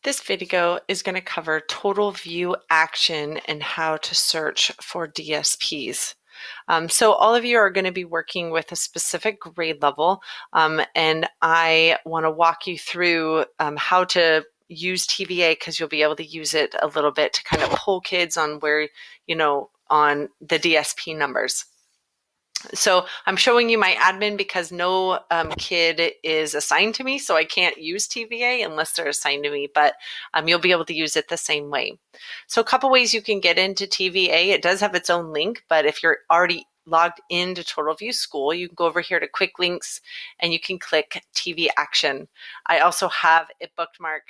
This video is going to cover total view action and how to search for DSPs. So all of you are going to be working with a specific grade level, and I want to walk you through how to use TVA because you'll be able to use it a little bit to kind of pull kids on where, on the DSP numbers. So I'm showing you my admin because no kid is assigned to me, so I can't use TVA unless they're assigned to me, but you'll be able to use it the same way. So a couple ways you can get into TVA. It does have its own link, but if you're already logged into TotalView School, you can go over here to Quick Links and you can click TV Action. I also have it bookmark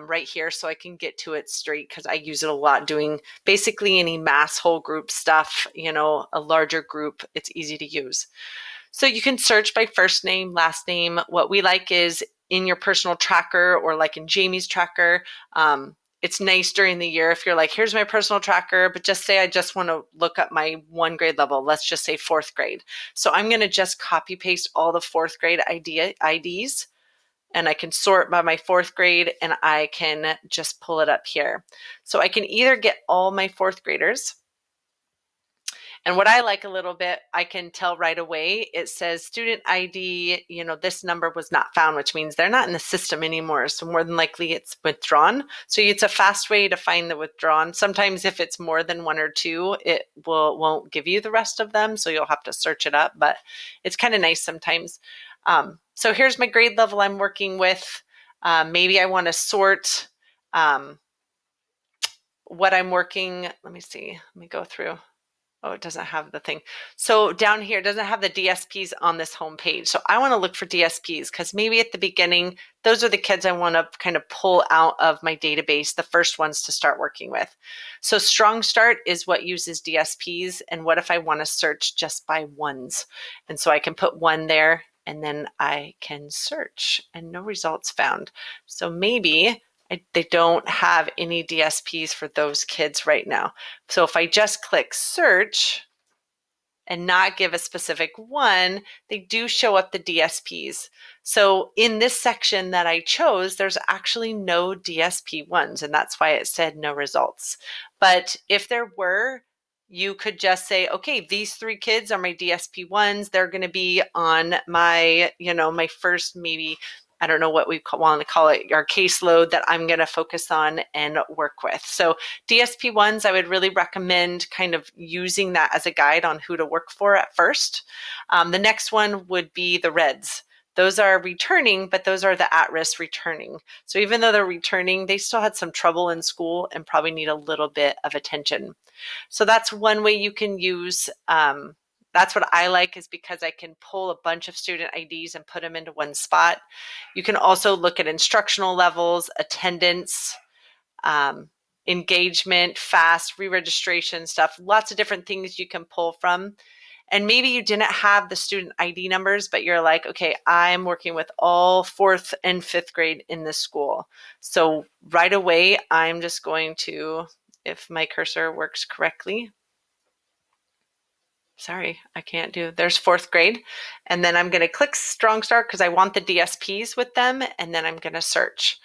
right here so I can get to it straight because I use it a lot doing basically any mass whole group stuff, a larger group, it's easy to use. So you can search by first name, last name. What we like is in your personal tracker or like in Jamie's tracker. It's nice during the year if you're like, here's my personal tracker, but just say I just want to look up my one grade level. Let's just say fourth grade. So I'm going to just copy paste all the fourth grade IDs and I can sort by my fourth grade and I can just pull it up here. So I can either get all my fourth graders. And what I like a little bit, I can tell right away, it says student ID, this number was not found, which means they're not in the system anymore. So more than likely it's withdrawn. So it's a fast way to find the withdrawn. Sometimes if it's more than one or two, it won't give you the rest of them. So you'll have to search it up, but it's kind of nice sometimes. So here's my grade level I'm working with. Maybe I want to sort what I'm working. Let me see. Let me go through. Oh, it doesn't have the thing. So down here, it doesn't have the DSPs on this home page. So I want to look for DSPs because maybe at the beginning, those are the kids I want to kind of pull out of my database, the first ones to start working with. So Strong Start is what uses DSPs. And what if I want to search just by ones? And so I can put one there and then I can search and no results found. So maybe they don't have any DSPs for those kids right now. So if I just click search and not give a specific one, they do show up the DSPs. So in this section that I chose, there's actually no DSP ones, and that's why it said no results. But if there were, you could just say, okay, these three kids are my DSP ones. They're going to be on my, my first maybe, I don't know what we want to call it, our caseload that I'm going to focus on and work with. So DSP ones, I would really recommend kind of using that as a guide on who to work for at first. The next one would be the reds. Those are returning, but those are the at-risk returning. So even though they're returning, they still had some trouble in school and probably need a little bit of attention. So that's one way you can use. That's what I like is because I can pull a bunch of student IDs and put them into one spot. You can also look at instructional levels, attendance, engagement, FAST, re-registration stuff, lots of different things you can pull from. And maybe you didn't have the student ID numbers, but you're like, okay, I'm working with all fourth and fifth grade in this school. So right away, I'm just going to, if my cursor works correctly, sorry, I can't do, there's fourth grade. And then I'm going to click Strong Start because I want the DSPs with them. And then I'm going to search.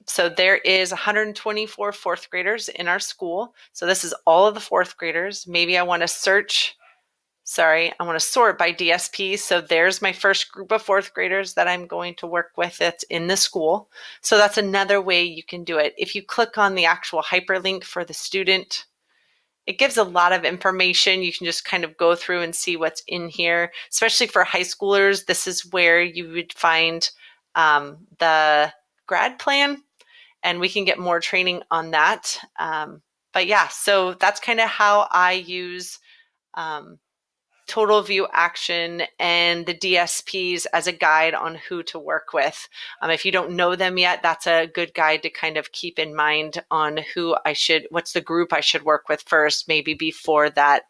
So there is 124 fourth graders in our school. So this is all of the fourth graders. Maybe I want to search, I want to sort by DSP. So there's my first group of fourth graders that I'm going to work with that's in the school. So that's another way you can do it. If you click on the actual hyperlink for the student, it gives a lot of information. You can just kind of go through and see what's in here, especially for high schoolers. This is where you would find the grad plan, and we can get more training on that. But yeah, so that's kind of how I use total view action and the DSPs as a guide on who to work with. If you don't know them yet, that's a good guide to kind of keep in mind on what's the group I should work with first, maybe before that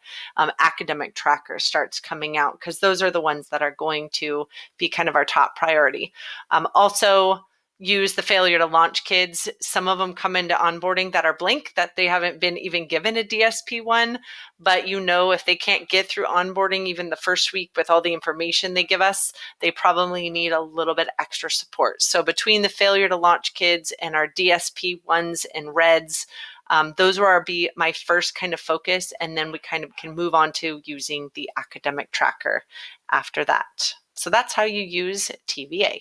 academic tracker starts coming out, because those are the ones that are going to be kind of our top priority. Also, use the failure to launch kids. Some of them come into onboarding that are blank, that they haven't been even given a DSP1, but if they can't get through onboarding even the first week with all the information they give us, they probably need a little bit extra support. So between the failure to launch kids and our DSP1s and reds, those will be my first kind of focus, and then we kind of can move on to using the academic tracker after that. So that's how you use TVA.